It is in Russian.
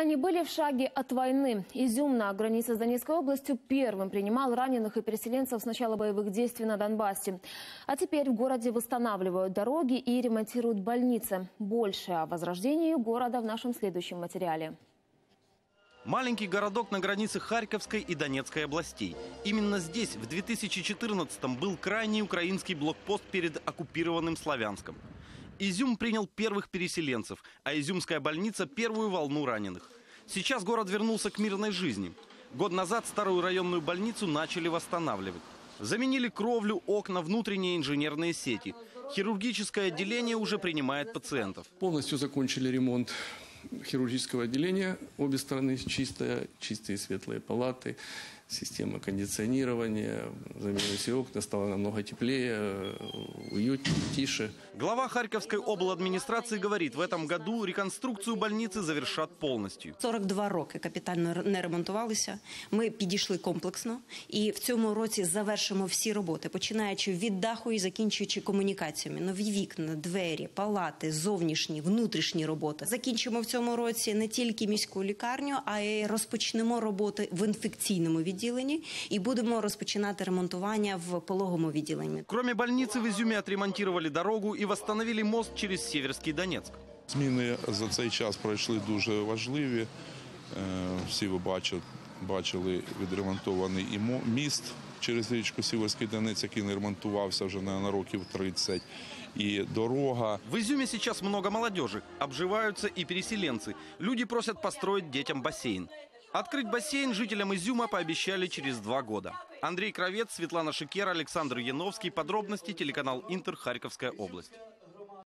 Они были в шаге от войны. Изюм на границе с Донецкой областью первым принимал раненых и переселенцев с начала боевых действий на Донбассе. А теперь в городе восстанавливают дороги и ремонтируют больницы. Больше о возрождении города в нашем следующем материале. Маленький городок на границе Харьковской и Донецкой областей. Именно здесь в 2014-м был крайний украинский блокпост перед оккупированным Славянском. Изюм принял первых переселенцев, а Изюмская больница – первую волну раненых. Сейчас город вернулся к мирной жизни. Год назад старую районную больницу начали восстанавливать. Заменили кровлю, окна, внутренние инженерные сети. Хирургическое отделение уже принимает пациентов. Полностью закончили ремонт хирургического отделения. Обе стороны чистые светлые палаты, система кондиционирования, заменили все окна, стало намного теплее, уютнее, тише. Глава Харьковской обладминистрации говорит, в этом году реконструкцию больницы завершат полностью. 42 роки капітально не ремонтувалися. Ми підійшли комплексно і в цьому році завершимо всі роботи, починаючи від даху і закінчуючи комунікаціями. Нові вікна, двері, палати, зовнішні, внутрішні роботи. Закінчимо в цьому році не тільки міську лікарню, а й розпочнемо роботи в інфекційному відділенні і будемо розпочинати ремонтування в пологовому відділенні. Кроме больницы в Изюме отремонтировали дорогу и восстановили мост через Северский Донецк. Зміни за цей час пройшли дуже важливі. Всі ви бачили відремонтований і міст через річку Сіверський Донець, який не ремонтувався вже на років 30. И дорога. В Изюме сейчас много молодежи. Обживаются и переселенцы. Люди просят построить детям бассейн. Открыть бассейн жителям Изюма пообещали через 2 года. Андрей Кравец, Светлана Шикер, Александр Яновский. Подробности телеканал Интер, Харьковская область.